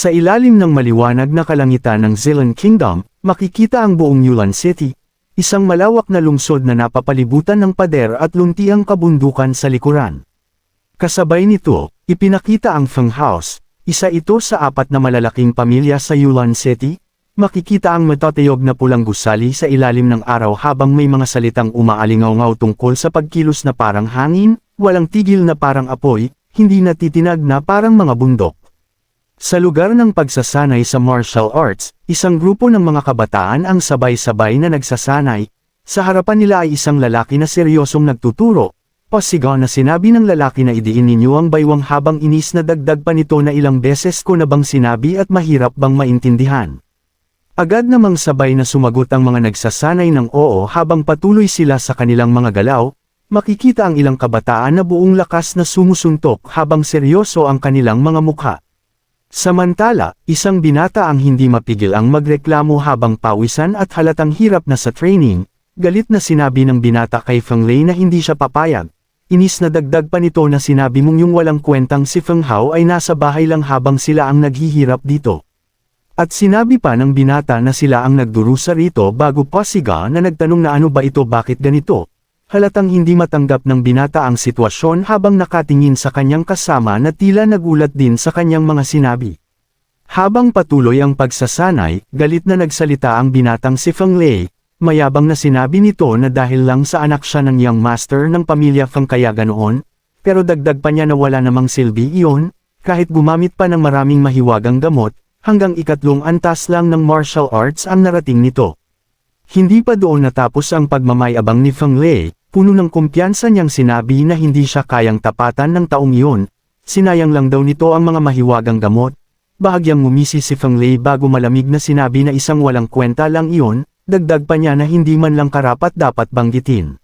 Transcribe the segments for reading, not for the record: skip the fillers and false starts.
Sa ilalim ng maliwanag na kalangitan ng Zilan Kingdom, makikita ang buong Yulan City, isang malawak na lungsod na napapalibutan ng pader at luntiang kabundukan sa likuran. Kasabay nito, ipinakita ang Feng House, isa ito sa 4 na malalaking pamilya sa Yulan City. Makikita ang matatayog na pulang gusali sa ilalim ng araw habang may mga salitang umaalingaw-ngaw tungkol sa pagkilos na parang hangin, walang tigil na parang apoy, hindi natitinag na parang mga bundok. Sa lugar ng pagsasanay sa martial arts, isang grupo ng mga kabataan ang sabay-sabay na nagsasanay. Sa harapan nila ay isang lalaki na seryosong nagtuturo. Pasigaw na sinabi ng lalaki na idiin ninyo ang baywang habang inis na dagdag pa nito na ilang beses ko na bang sinabi at mahirap bang maintindihan. Agad namang sabay na sumagot ang mga nagsasanay ng oo habang patuloy sila sa kanilang mga galaw. Makikita ang ilang kabataan na buong lakas na sumusuntok habang seryoso ang kanilang mga mukha. Samantala, isang binata ang hindi mapigil ang magreklamo habang pawisan at halatang hirap na sa training. Galit na sinabi ng binata kay Feng Lei na hindi siya papayag. Inis na dagdag pa nito na sinabi mong yung walang kwentang si Feng Hao ay nasa bahay lang habang sila ang naghihirap dito. At sinabi pa ng binata na sila ang nagdurusa rito bago pasiga na nagtanong na ano ba ito bakit ganito. Halatang hindi matanggap ng binata ang sitwasyon habang nakatingin sa kanyang kasama na tila nagulat din sa kanyang mga sinabi. Habang patuloy ang pagsasanay, galit na nagsalita ang binatang si Feng Lei, mayabang na sinabi nito na dahil lang sa anak siya ng young master ng pamilya Feng kaya ganoon, pero dagdag pa niya na wala namang silbi iyon, kahit gumamit pa ng maraming mahiwagang gamot, hanggang 3 antas lang ng martial arts ang narating nito. Hindi pa doon natapos ang pagmamayabang ni Feng Lei, puno ng kumpiyansa niyang sinabi na hindi siya kayang tapatan ng taong iyon, sinayang lang daw nito ang mga mahiwagang gamot. Bahagyang ngumisi si Feng Lei bago malamig na sinabi na isang walang kwenta lang iyon, dagdag pa niya na hindi man lang karapat dapat banggitin.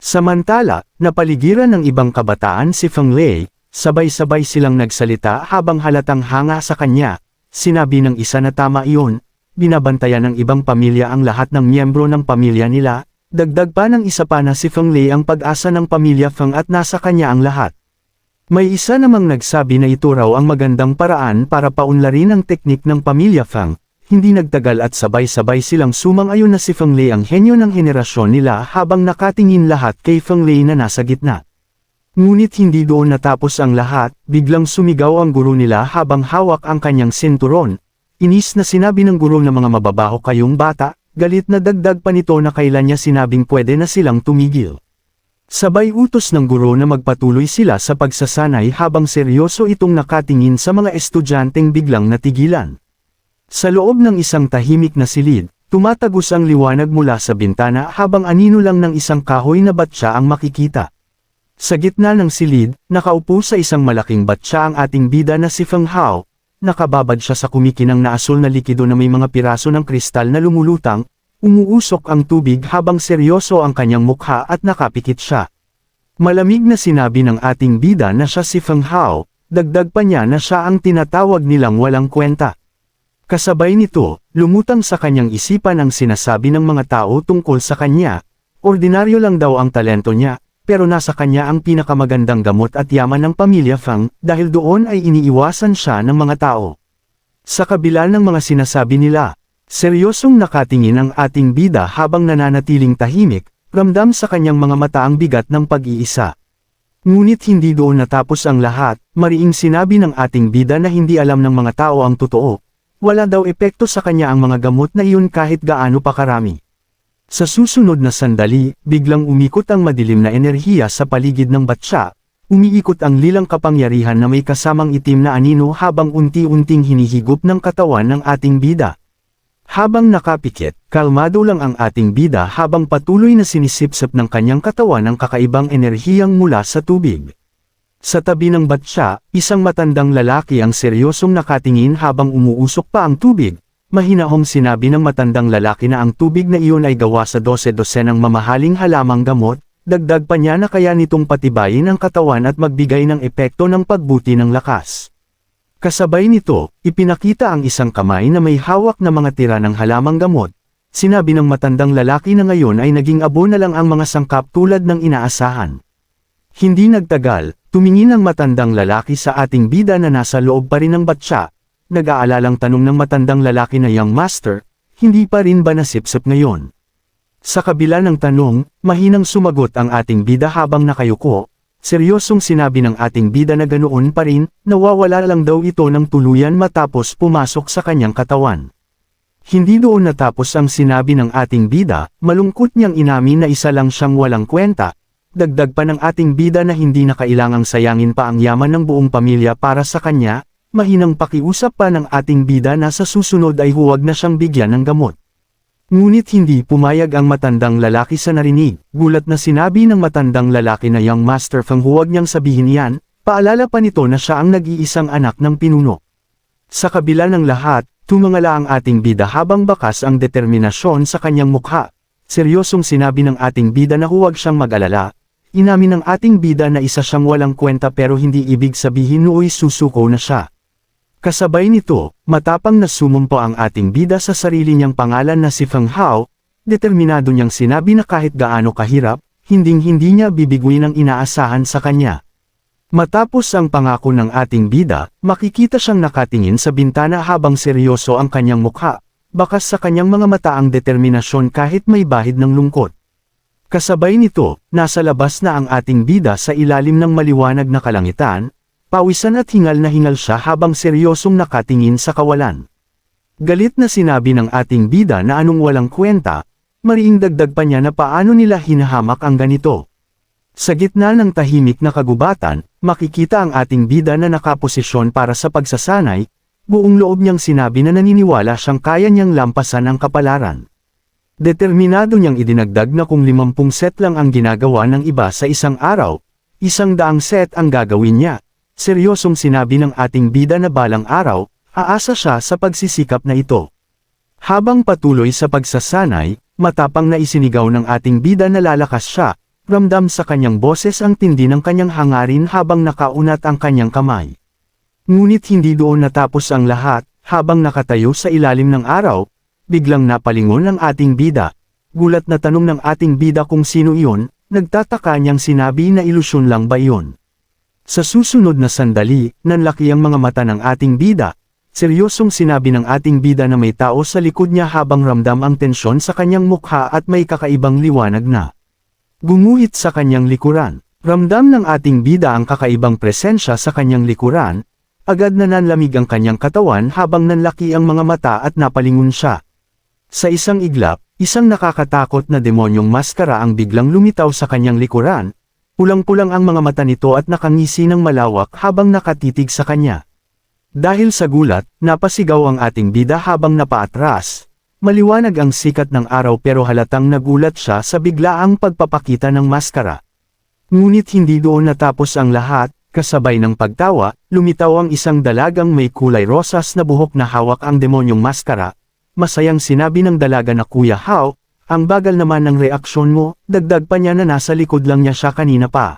Samantala, napaligiran ng ibang kabataan si Feng Lei, sabay-sabay silang nagsalita habang halatang hanga sa kanya. Sinabi ng isa na tama iyon, binabantayan ng ibang pamilya ang lahat ng miyembro ng pamilya nila, dagdag pa ng isa pa na si Feng Lei ang pag-asa ng pamilya Feng at nasa kanya ang lahat. May isa namang nagsabi na ito raw ang magandang paraan para paunlarin ang teknik ng pamilya Feng. Hindi nagtagal at sabay-sabay silang sumang-ayon na si Feng Lei ang henyo ng henerasyon nila habang nakatingin lahat kay Feng Lei na nasa gitna. Ngunit hindi doon natapos ang lahat, biglang sumigaw ang guro nila habang hawak ang kanyang sinturon. Inis na sinabi ng guro na mga mababaho kayong bata, galit na dagdag pa nito na kailan niya sinabing pwede na silang tumigil. Sabay utos ng guro na magpatuloy sila sa pagsasanay habang seryoso itong nakatingin sa mga estudyanteng biglang natigilan. Sa loob ng isang tahimik na silid, tumatagos ang liwanag mula sa bintana habang anino lang ng isang kahoy na batya ang makikita. Sa gitna ng silid, nakaupo sa isang malaking batya ang ating bida na si Feng Hao. Nakababad siya sa kumikinang na asul na likido na may mga piraso ng kristal na lumulutang, umuusok ang tubig habang seryoso ang kanyang mukha at nakapikit siya. Malamig na sinabi ng ating bida na siya si Feng Hao, dagdag pa niya na siya ang tinatawag nilang walang kwenta. Kasabay nito, lumutang sa kanyang isipan ang sinasabi ng mga tao tungkol sa kanya. Ordinaryo lang daw ang talento niya. Pero nasa kanya ang pinakamagandang gamot at yaman ng pamilya Feng, dahil doon ay iniiwasan siya ng mga tao. Sa kabila ng mga sinasabi nila, seryosong nakatingin ang ating bida habang nananatiling tahimik, ramdam sa kanyang mga mata ang bigat ng pag-iisa. Ngunit hindi doon natapos ang lahat, mariing sinabi ng ating bida na hindi alam ng mga tao ang totoo. Wala daw epekto sa kanya ang mga gamot na iyon kahit gaano pa karami. Sa susunod na sandali, biglang umikot ang madilim na enerhiya sa paligid ng batya, umiikot ang lilang kapangyarihan na may kasamang itim na anino habang unti-unting hinihigop ng katawan ng ating bida. Habang nakapikit, kalmado lang ang ating bida habang patuloy na sinisipsip ng kanyang katawan ang kakaibang enerhiyang mula sa tubig. Sa tabi ng batya, isang matandang lalaki ang seryosong nakatingin habang umuusok pa ang tubig. Mahinahong sinabi ng matandang lalaki na ang tubig na iyon ay gawa sa 12 ng mamahaling halamang gamot, dagdag pa niya na kaya nitong patibayin ang katawan at magbigay ng epekto ng pagbuti ng lakas. Kasabay nito, ipinakita ang isang kamay na may hawak na mga tira ng halamang gamot. Sinabi ng matandang lalaki na ngayon ay naging abo na lang ang mga sangkap tulad ng inaasahan. Hindi nagtagal, tumingin ang matandang lalaki sa ating bida na nasa loob pa rin ng batya. nag-aalalang tanong ng matandang lalaki na young master, hindi pa rin ba nasipsip ngayon? Sa kabila ng tanong, mahinang sumagot ang ating bida habang nakayuko, seryosong sinabi ng ating bida na ganoon pa rin, nawawala lang daw ito ng tuluyan matapos pumasok sa kanyang katawan. Hindi doon natapos ang sinabi ng ating bida, malungkot niyang inamin na isa lang siyang walang kwenta. Dagdag pa ng ating bida na hindi na kailangang sayangin pa ang yaman ng buong pamilya para sa kanya, mahinang pakiusap pa ng ating bida na sa susunod ay huwag na siyang bigyan ng gamot. Ngunit hindi pumayag ang matandang lalaki sa narinig, gulat na sinabi ng matandang lalaki na young master Feng huwag niyang sabihin yan, paalala pa nito na siya ang nag-iisang anak ng pinuno. Sa kabila ng lahat, tumangala ang ating bida habang bakas ang determinasyon sa kanyang mukha. Seryosong sinabi ng ating bida na huwag siyang mag-alala. Inamin ng ating bida na isa siyang walang kwenta pero hindi ibig sabihin nooy susuko na siya. Kasabay nito, matapang na sumumpo ang ating bida sa sarili niyang pangalan na si Feng Hao, determinado niyang sinabi na kahit gaano kahirap, hinding-hindi niya bibiguin ang inaasahan sa kanya. Matapos ang pangako ng ating bida, makikita siyang nakatingin sa bintana habang seryoso ang kanyang mukha, bakas sa kanyang mga mata ang determinasyon kahit may bahid ng lungkot. Kasabay nito, nasa labas na ang ating bida sa ilalim ng maliwanag na kalangitan, pawisan at hingal na hingal siya habang seryosong nakatingin sa kawalan. Galit na sinabi ng ating bida na anong walang kwenta, mariing dagdag pa niya na paano nila hinahamak ang ganito. Sa gitna ng tahimik na kagubatan, makikita ang ating bida na nakaposisyon para sa pagsasanay, buong loob niyang sinabi na naniniwala siyang kaya niyang lampasan ang kapalaran. Determinado niyang idinagdag na kung 50 set lang ang ginagawa ng iba sa isang araw, 100 set ang gagawin niya. Seryosong sinabi ng ating bida na balang araw, aasa siya sa pagsisikap na ito. Habang patuloy sa pagsasanay, matapang na isinigaw ng ating bida na lalakas siya, ramdam sa kanyang boses ang tindi ng kanyang hangarin habang nakaunat ang kanyang kamay. Ngunit hindi doon natapos ang lahat, habang nakatayo sa ilalim ng araw, biglang napalingon ang ating bida. Gulat na tanong ng ating bida kung sino iyon, nagtataka niyang sinabi na ilusyon lang ba iyon. Sa susunod na sandali, nanlaki ang mga mata ng ating bida. Seryosong sinabi ng ating bida na may tao sa likod niya habang ramdam ang tensyon sa kanyang mukha at may kakaibang liwanag na gumuhit sa kanyang likuran. Ramdam ng ating bida ang kakaibang presensya sa kanyang likuran, agad na nanlamig ang kanyang katawan habang nanlaki ang mga mata at napalingon siya. Sa isang iglap, isang nakakatakot na demonyong maskara ang biglang lumitaw sa kanyang likuran, pulang-pulang ang mga mata nito at nakangisi ng malawak habang nakatitig sa kanya. Dahil sa gulat, napasigaw ang ating bida habang napaatras. Maliwanag ang sikat ng araw pero halatang nagulat siya sa biglaang pagpapakita ng maskara. Ngunit hindi doon natapos ang lahat, kasabay ng pagtawa, lumitaw ang isang dalagang may kulay rosas na buhok na hawak ang demonyong maskara. Masayang sinabi ng dalaga na Kuya Hao, ang bagal naman ng reaksyon mo, dagdag pa niya na nasa likod lang niya siya kanina pa.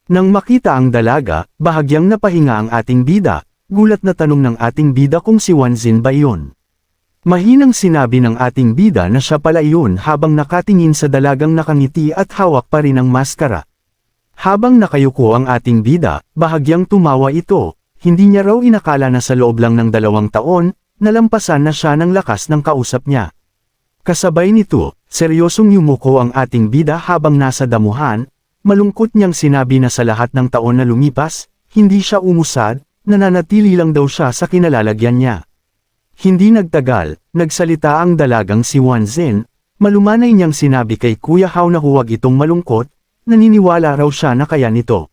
Nang makita ang dalaga, bahagyang napahinga ang ating bida, gulat na tanong ng ating bida kung si Wanzin ba iyon. Mahinang sinabi ng ating bida na siya pala iyon habang nakatingin sa dalagang nakangiti at hawak pa rin ang maskara. Habang nakayuko ang ating bida, bahagyang tumawa ito, hindi niya raw inakala na sa loob lang ng 2 taon, nalampasan na siya ng lakas ng kausap niya. Kasabay nito, seryosong yumuko ang ating bida habang nasa damuhan, malungkot niyang sinabi na sa lahat ng taon na lumipas, hindi siya umusad, nananatili lang daw siya sa kinalalagyan niya. Hindi nagtagal, nagsalita ang dalagang si Wanzin, malumanay niyang sinabi kay Kuya Hao na huwag itong malungkot, naniniwala raw siya na kaya nito.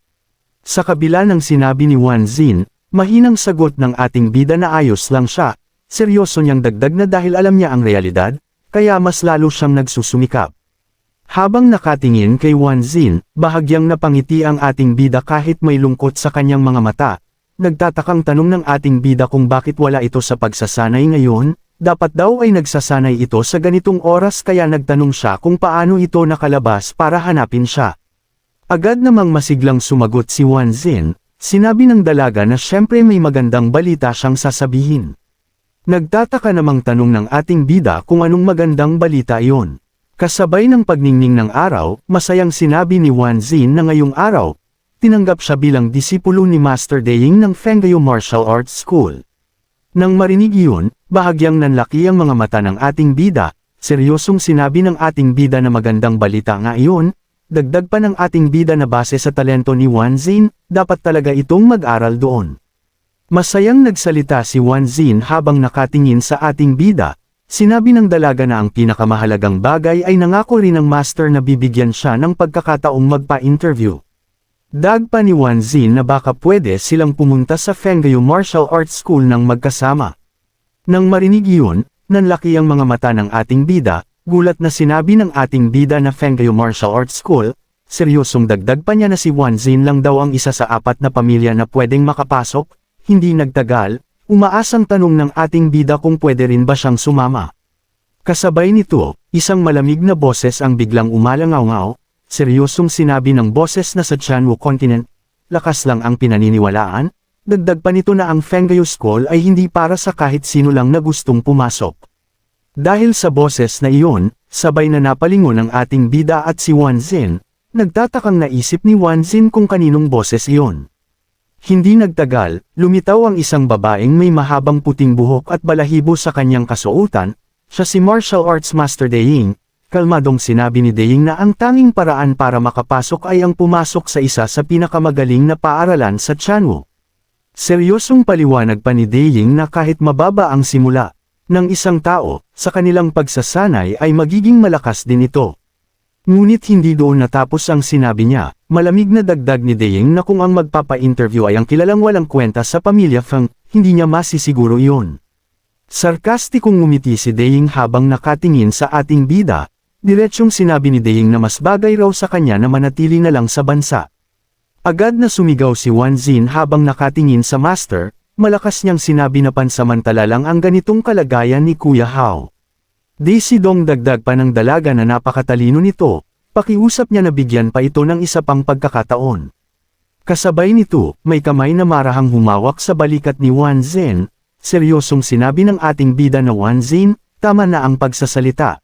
Sa kabila ng sinabi ni Wanzin, mahinang sagot ng ating bida na ayos lang siya. Seryoso niyang dagdag na dahil alam niya ang realidad, kaya mas lalo siyang nagsusumikap. Habang nakatingin kay Wanzin, bahagyang napangiti ang ating bida kahit may lungkot sa kanyang mga mata. Nagtatakang tanong ng ating bida kung bakit wala ito sa pagsasanay ngayon, dapat daw ay nagsasanay ito sa ganitong oras kaya nagtanong siya kung paano ito nakalabas para hanapin siya. Agad namang masiglang sumagot si Wanzin, sinabi ng dalaga na syempre may magandang balita siyang sasabihin. Nagtataka namang tanong ng ating bida kung anong magandang balita iyon. Kasabay ng pagningning ng araw, masayang sinabi ni Wanzin na ngayong araw, tinanggap siya bilang disipulo ni Master Daying ng Fenggayu Martial Arts School. Nang marinig iyon, bahagyang nanlaki ang mga mata ng ating bida, seryosong sinabi ng ating bida na magandang balita nga iyon, dagdag pa ng ating bida na base sa talento ni Wanzin, dapat talaga itong mag-aral doon. Masayang nagsalita si Wanzin habang nakatingin sa ating bida, sinabi ng dalaga na ang pinakamahalagang bagay ay nangako rin ng master na bibigyan siya ng pagkakataong magpa-interview. Dagpa ni Wanzin na baka pwede silang pumunta sa Fengyu Martial Arts School ng magkasama. Nang marinig iyon, nanlaki ang mga mata ng ating bida, gulat na sinabi ng ating bida na Fengyu Martial Arts School, seryosong dagdag pa niya na si Wanzin lang daw ang isa sa 4 na pamilya na pwedeng makapasok, hindi nagtagal, umaasang tanong ng ating bida kung pwede rin ba siyang sumama. Kasabay nito, isang malamig na boses ang biglang umalangaw-ngaw, seryosong sinabi ng boses na sa Tianwu Continent, lakas lang ang pinaniniwalaan, dagdag pa nito na ang Fengyu School ay hindi para sa kahit sino lang na gustong pumasok. Dahil sa boses na iyon, sabay na napalingon ang ating bida at si Wanzin, nagtatakang naisip ni Wanzin kung kaninong boses iyon. Hindi nagtagal, lumitaw ang isang babaeng may mahabang puting buhok at balahibo sa kanyang kasuotan, siya si Martial Arts Master Deying. Kalmadong sinabi ni Deying na ang tanging paraan para makapasok ay ang pumasok sa isa sa pinakamagaling na paaralan sa Tianwu. Seryosong paliwanag pa ni Deying na kahit mababa ang simula ng isang tao, sa kanilang pagsasanay ay magiging malakas din ito. Ngunit hindi doon natapos ang sinabi niya, malamig na dagdag ni Deying na kung ang magpapa-interview ay ang kilalang walang kwenta sa pamilya Feng, hindi niya masisiguro iyon. Sarkastikong ngumiti si Deying habang nakatingin sa ating bida, diretsyong sinabi ni Deying na mas bagay raw sa kanya na manatili na lang sa bansa. Agad na sumigaw si Wanzin habang nakatingin sa master, malakas niyang sinabi na pansamantala lang ang ganitong kalagayan ni Kuya Hao. Desidong dagdag pa ng dalaga na napakatalino nito, pakiusap niya na bigyan pa ito ng isa pang pagkakataon. Kasabay nito, may kamay na marahang humawak sa balikat ni Wanzin, seryosong sinabi ng ating bida na Wanzin, tama na ang pagsasalita.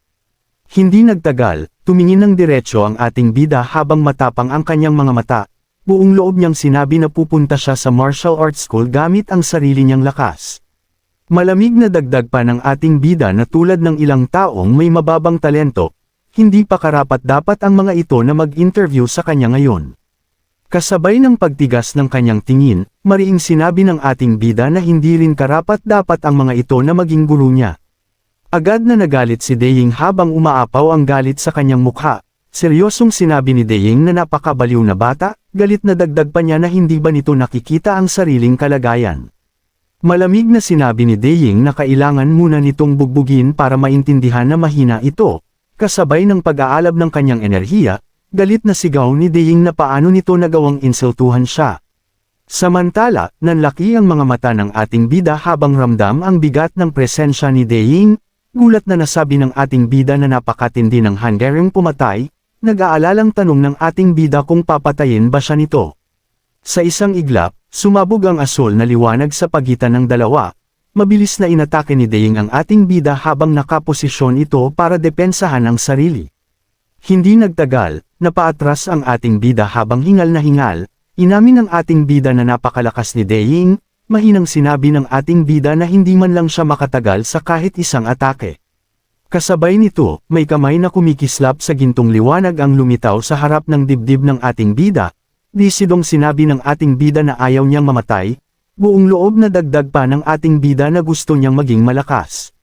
Hindi nagtagal, tumingin ng diretsyo ang ating bida habang matapang ang kanyang mga mata, buong loob niyang sinabi na pupunta siya sa martial arts school gamit ang sarili niyang lakas. Malamig na dagdag pa ng ating bida na tulad ng ilang taong may mababang talento, hindi pa karapat-dapat ang mga ito na mag-interview sa kanya ngayon. Kasabay ng pagtigas ng kanyang tingin, mariing sinabi ng ating bida na hindi rin karapat-dapat ang mga ito na maging guru niya. Agad na nagalit si Deying habang umaapaw ang galit sa kanyang mukha. Seryosong sinabi ni Deying na napakabaliw na bata, galit na dagdag pa niya na hindi ba nito nakikita ang sariling kalagayan. Malamig na sinabi ni Deying na kailangan muna nitong bugbugin para maintindihan na mahina ito. Kasabay ng pag-aalab ng kanyang enerhiya, galit na sigaw ni Deying na paano nito nagawang insultuhan siya. Samantala, nanlaki ang mga mata ng ating bida habang ramdam ang bigat ng presensya ni Deying. Gulat na nasabi ng ating bida na napakatindi ng hanggaring pumatay, nag-aalalang tanong ng ating bida kung papatayin ba siya nito. Sa isang iglap, sumabog ang asol na liwanag sa pagitan ng dalawa, mabilis na inatake ni Deying ang ating bida habang nakaposisyon ito para depensahan ang sarili. Hindi nagtagal, napaatras ang ating bida habang hingal na hingal, inamin ng ating bida na napakalakas ni Deying. Mahinang sinabi ng ating bida na hindi man lang siya makatagal sa kahit isang atake. Kasabay nito, may kamay na kumikislap sa gintong liwanag ang lumitaw sa harap ng dibdib ng ating bida. Desidong sinabi ng ating bida na ayaw niyang mamatay, buong loob na dagdag pa ng ating bida na gusto niyang maging malakas.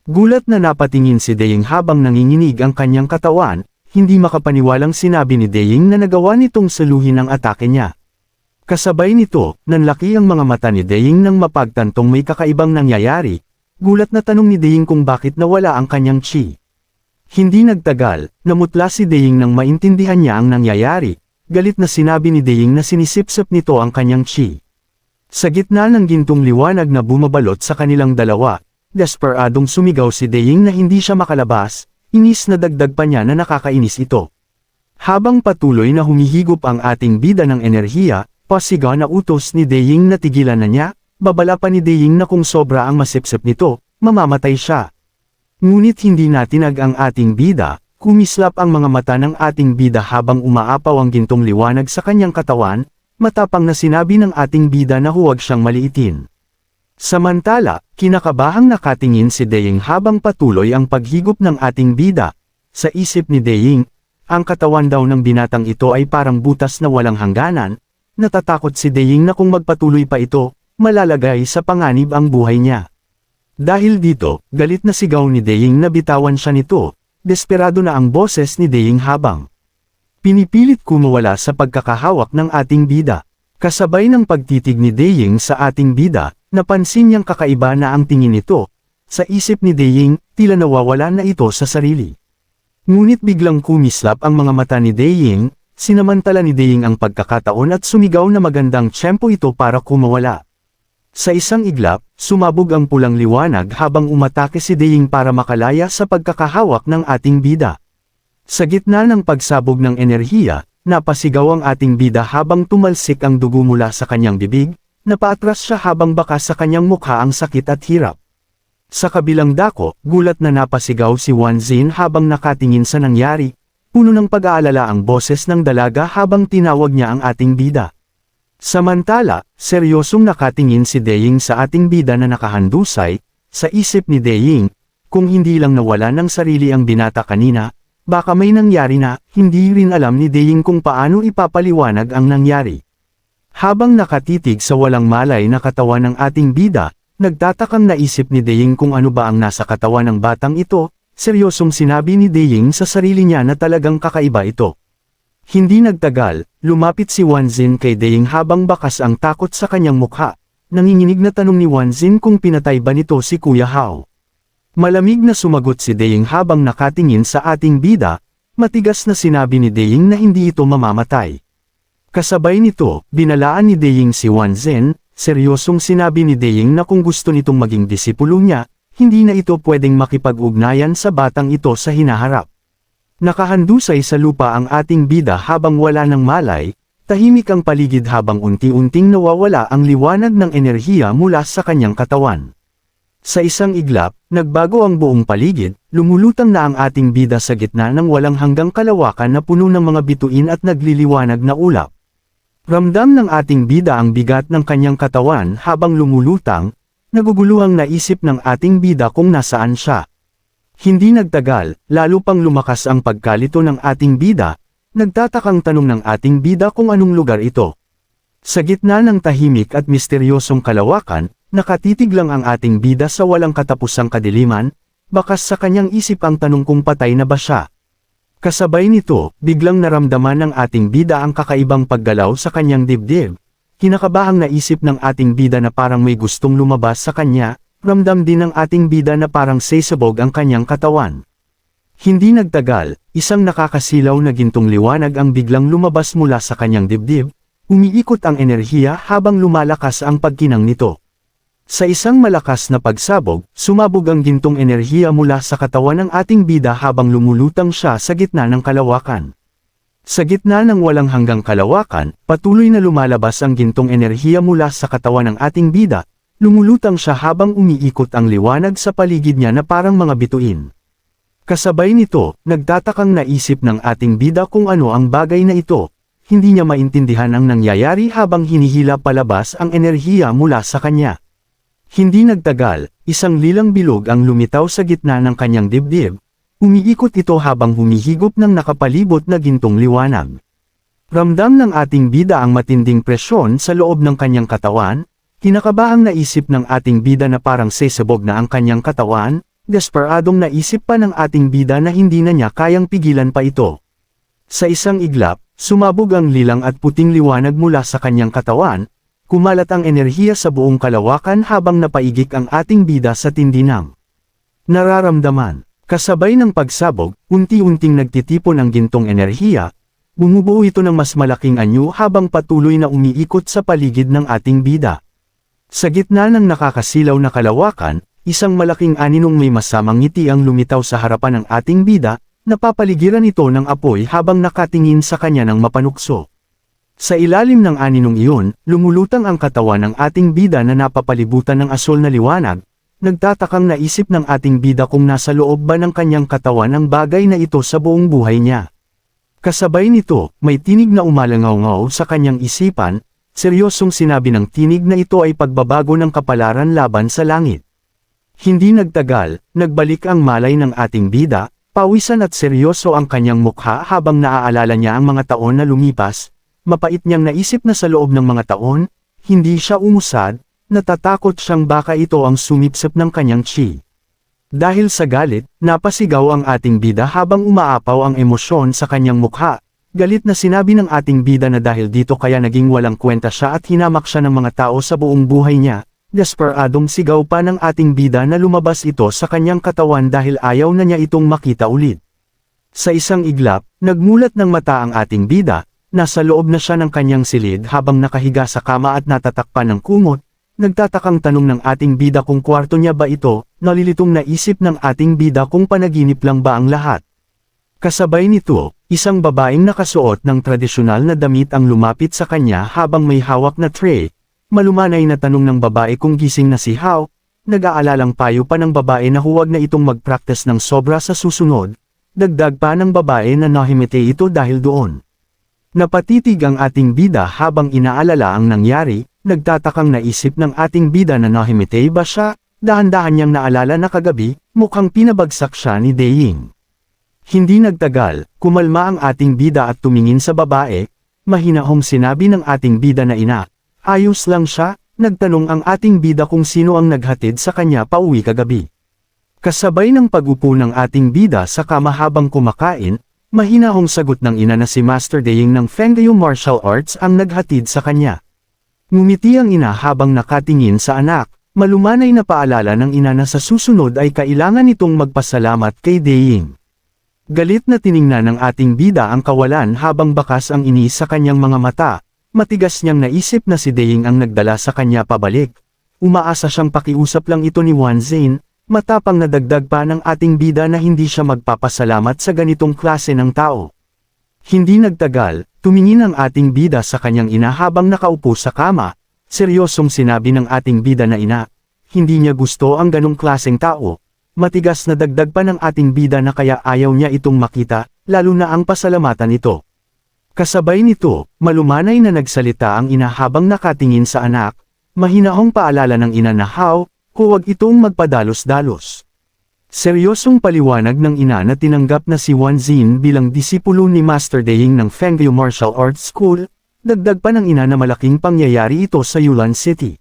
Gulat na napatingin si Deying habang nanginginig ang kanyang katawan, hindi makapaniwalang sinabi ni Deying na nagawa nitong saluhin ang atake niya. Kasabay nito, nanlaki ang mga mata ni Deying nang mapagtantong may kakaibang nangyayari, gulat na tanong ni Deying kung bakit nawala ang kanyang chi. Hindi nagtagal, namutla si Deying nang maintindihan niya ang nangyayari, galit na sinabi ni Deying na sinisipsip nito ang kanyang chi. Sa gitna ng gintong liwanag na bumabalot sa kanilang dalawa, desperadong sumigaw si Deying na hindi siya makalabas, inis na dagdag pa niya na nakakainis ito. Habang patuloy na humihigop ang ating bida ng enerhiya, pasigaw na utos ni Deying na tigilan na niya, babala pa ni Deying na kung sobra ang masipsip nito, mamamatay siya. Ngunit hindi natinag ang ating bida, kumislap ang mga mata ng ating bida habang umaapaw ang gintong liwanag sa kanyang katawan, matapang na sinabi ng ating bida na huwag siyang maliitin. Samantala, kinakabahang nakatingin si Daying habang patuloy ang paghigop ng ating bida. Sa isip ni Daying, ang katawan daw ng binatang ito ay parang butas na walang hangganan. Natatakot si Daying na kung magpatuloy pa ito, malalagay sa panganib ang buhay niya. Dahil dito, galit na sigaw ni Daying na bitawan siya nito. Desperado na ang boses ni Daying habang pinipilit kumawala sa pagkakahawak ng ating bida. Kasabay ng pagtitig ni Daying sa ating bida, napansin niyang kakaiba na ang tingin nito. Sa isip ni Daying, tila nawawala na ito sa sarili. Ngunit biglang kumislap ang mga mata ni Daying, sinamantala ni Daying ang pagkakataon at sumigaw na magandang tiyempo ito para kumawala. Sa isang iglap, sumabog ang pulang liwanag habang umatake si Daying para makalaya sa pagkakahawak ng ating bida. Sa gitna ng pagsabog ng enerhiya, napasigaw ang ating bida habang tumalsik ang dugo mula sa kanyang bibig, napaatras siya habang baka sa kanyang mukha ang sakit at hirap. Sa kabilang dako, gulat na napasigaw si Wanzin habang nakatingin sa nangyari, puno ng pag-aalala ang boses ng dalaga habang tinawag niya ang ating bida. Samantala, seryosong nakatingin si Daying sa ating bida na nakahandusay, sa isip ni Daying, kung hindi lang nawala ng sarili ang binata kanina, baka may nangyari na, hindi rin alam ni Daying kung paano ipapaliwanag ang nangyari. Habang nakatitig sa walang malay na katawan ng ating bida, nagtatakang naisip ni Daying kung ano ba ang nasa katawan ng batang ito, seryosong sinabi ni Daying sa sarili niya na talagang kakaiba ito. Hindi nagtagal, lumapit si Wanzin kay Daying habang bakas ang takot sa kanyang mukha. Nanginginig na tanong ni Wanzin kung pinatay ba nito si Kuya Hao. Malamig na sumagot si Daying habang nakatingin sa ating bida, matigas na sinabi ni Daying na hindi ito mamamatay. Kasabay nito, binalaan ni Daying si Wanzin, seryosong sinabi ni Daying na kung gusto nitong maging disipulo niya, hindi na ito pwedeng makipag-ugnayan sa batang ito sa hinaharap. Nakahandusay sa lupa ang ating bida habang wala ng malay, tahimik ang paligid habang unti-unting nawawala ang liwanag ng enerhiya mula sa kanyang katawan. Sa isang iglap, nagbago ang buong paligid, lumulutang na ang ating bida sa gitna ng walang hanggang kalawakan na puno ng mga bituin at nagliliwanag na ulap. Ramdam ng ating bida ang bigat ng kanyang katawan habang lumulutang, naguguluhang naisip ng ating bida kung nasaan siya. Hindi nagtagal, lalo pang lumakas ang pagkalito ng ating bida, nagtatakang tanong ng ating bida kung anong lugar ito. Sa gitna ng tahimik at misteryosong kalawakan, nakatitig lang ang ating bida sa walang katapusang kadiliman, bakas sa kanyang isip ang tanong kung patay na ba siya. Kasabay nito, biglang naramdaman ng ating bida ang kakaibang paggalaw sa kanyang dibdib. Kinakabahang naisip ng ating bida na parang may gustong lumabas sa kanya, ramdam din ng ating bida na parang sesabog ang kanyang katawan. Hindi nagtagal, isang nakakasilaw na gintong liwanag ang biglang lumabas mula sa kanyang dibdib, umiikot ang enerhiya habang lumalakas ang pagkinang nito. Sa isang malakas na pagsabog, sumabog ang gintong enerhiya mula sa katawan ng ating bida habang lumulutang siya sa gitna ng kalawakan. Sa gitna ng walang hanggang kalawakan, patuloy na lumalabas ang gintong enerhiya mula sa katawan ng ating bida, lumulutang siya habang umiikot ang liwanag sa paligid niya na parang mga bituin. Kasabay nito, nagtatakang naisip ng ating bida kung ano ang bagay na ito, hindi niya maintindihan ang nangyayari habang hinihila palabas ang enerhiya mula sa kanya. Hindi nagtagal, isang lilang bilog ang lumitaw sa gitna ng kanyang dibdib, umiikot ito habang humihigop ng nakapalibot na gintong liwanag. Ramdam ng ating bida ang matinding presyon sa loob ng kanyang katawan, kinakabahang naisip ng ating bida na parang sesabog na ang kanyang katawan, desperadong naisip pa ng ating bida na hindi na niya kayang pigilan pa ito. Sa isang iglap, sumabog ang lilang at puting liwanag mula sa kanyang katawan, kumalat ang enerhiya sa buong kalawakan habang napaigik ang ating bida sa tindi ng nararamdaman. Kasabay ng pagsabog, unti-unting nagtitipon ang gintong enerhiya, bumubuo ito ng mas malaking anyo habang patuloy na umiikot sa paligid ng ating bida. Sa gitna ng nakakasilaw na kalawakan, isang malaking aninong may masamang ngiti ang lumitaw sa harapan ng ating bida, napapaligiran ito ng apoy habang nakatingin sa kanya ng mapanukso. Sa ilalim ng aninong iyon, lumulutang ang katawan ng ating bida na napapalibutan ng asol na liwanag, nagtatakang naisip ng ating bida kung nasa loob ba ng kanyang katawan ang bagay na ito sa buong buhay niya. Kasabay nito, may tinig na umalangaw-ngaw sa kanyang isipan, seryosong sinabi ng tinig na ito ay pagbabago ng kapalaran laban sa langit. Hindi nagtagal, nagbalik ang malay ng ating bida, pawisan at seryoso ang kanyang mukha habang naaalala niya ang mga taon na lumipas, mapait niyang naisip na sa loob ng mga taon, hindi siya umusad, natatakot siyang baka ito ang sumipsip ng kanyang chi. Dahil sa galit, napasigaw ang ating bida habang umaapaw ang emosyon sa kanyang mukha. Galit na sinabi ng ating bida na dahil dito kaya naging walang kwenta siya at hinamak siya ng mga tao sa buong buhay niya. Desperadong sigaw pa ng ating bida na lumabas ito sa kanyang katawan dahil ayaw na niya itong makita ulit. Sa isang iglap, nagmulat ng mata ang ating bida, nasa loob na siya ng kanyang silid habang nakahiga sa kama at natatakpan ng kumot. Nagtatakang tanong ng ating bida kung kwarto niya ba ito, nalilitong naisip ng ating bida kung panaginip lang ba ang lahat. Kasabay nito, isang babaeng nakasuot ng tradisyonal na damit ang lumapit sa kanya habang may hawak na tray. Malumanay na tanong ng babae kung gising na si Hao, nag-aalalang payo pa ng babae na huwag na itong mag-practice ng sobra sa susunod, dagdag pa ng babae na nahimete ito dahil doon. Napatitig ang ating bida habang inaalala ang nangyari, nagtatakang naisip ng ating bida na nahimete ba siya, dahan-dahan niyang naalala na kagabi, mukhang pinabagsak siya ni Deying. Hindi nagtagal, kumalma ang ating bida at tumingin sa babae, mahinahong sinabi ng ating bida na ina. Ayos lang siya, nagtanong ang ating bida kung sino ang naghatid sa kanya pauwi kagabi. Kasabay ng pag-upo ng ating bida sa kama habang kumakain, mahinahong sagot ng ina na si Master Deying ng Fengyu Martial Arts ang naghatid sa kanya. Ngumiti ang ina habang nakatingin sa anak, malumanay na paalala ng ina na sa susunod ay kailangan itong magpasalamat kay Deying. Galit na tiningnan ng ating bida ang kawalan habang bakas ang inis sa kanyang mga mata. Matigas niyang naisip na si Deying ang nagdala sa kanya pabalik. Umaasa siyang pakiusap lang ito ni Wan Zane, matapang na dagdag pa ng ating bida na hindi siya magpapasalamat sa ganitong klase ng tao. Hindi nagtagal, tumingin ang ating bida sa kanyang ina habang nakaupo sa kama, seryosong sinabi ng ating bida na ina, hindi niya gusto ang ganong klaseng tao. Matigas na dagdag pa ng ating bida na kaya ayaw niya itong makita, lalo na ang pasalamatan ito. Kasabay nito, malumanay na nagsalita ang ina habang nakatingin sa anak, mahinahong paalala ng ina na Hao, huwag itong magpadalos-dalos. Seryosong paliwanag ng ina na tinanggap na si Wan Zin bilang disipulo ni Master Deying ng Fengyu Martial Arts School, dagdag pa ng ina na malaking pangyayari ito sa Yulan City.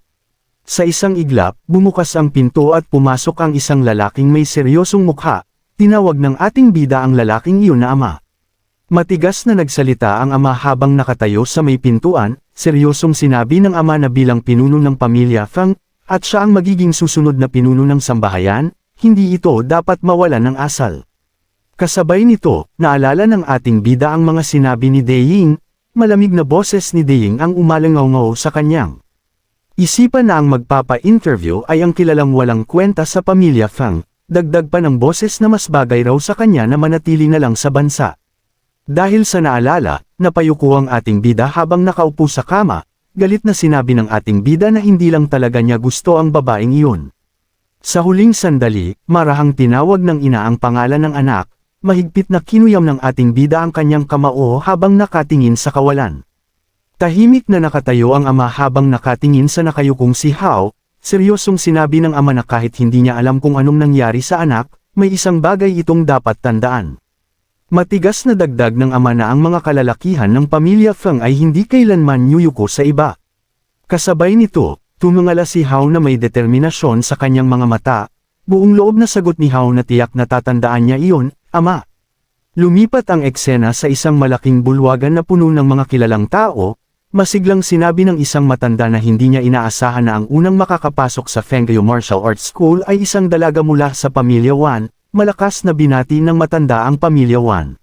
Sa isang iglap, bumukas ang pinto at pumasok ang isang lalaking may seryosong mukha, tinawag ng ating bida ang lalaking iyon na ama. Matigas na nagsalita ang ama habang nakatayo sa may pintuan, seryosong sinabi ng ama na bilang pinuno ng pamilya Feng, at siya ang magiging susunod na pinuno ng sambahayan, hindi ito dapat mawalan ng asal. Kasabay nito, naalala ng ating bida ang mga sinabi ni Deying, malamig na boses ni Deying ang umalangaw-ngaw sa kanyang. Isipan na ang magpapa-interview ay ang kilalang walang kwenta sa pamilya Feng, dagdag pa ng boses na mas bagay raw sa kanya na manatili na lang sa bansa. Dahil sa naalala, napayuko ang ating bida habang nakaupo sa kama, galit na sinabi ng ating bida na hindi lang talaga niya gusto ang babaeng iyon. Sa huling sandali, marahang tinawag ng ina ang pangalan ng anak, mahigpit na kinuyam ng ating bida ang kanyang kamao habang nakatingin sa kawalan. Tahimik na nakatayo ang ama habang nakatingin sa nakayukong si Hao, seryosong sinabi ng ama na kahit hindi niya alam kung anong nangyari sa anak, may isang bagay itong dapat tandaan. Matigas na dagdag ng ama na ang mga kalalakihan ng pamilya Feng ay hindi kailanman yuyuko sa iba. Kasabay nito, tumungala si Hao na may determinasyon sa kanyang mga mata, buong loob na sagot ni Hao na tiyak na tatandaan niya iyon, ama. Lumipat ang eksena sa isang malaking bulwagan na puno ng mga kilalang tao, masiglang sinabi ng isang matanda na hindi niya inaasahan na ang unang makakapasok sa Fengyu Martial Arts School ay isang dalaga mula sa pamilya Wan. Malakas na binati ng matanda ang pamilya Wan.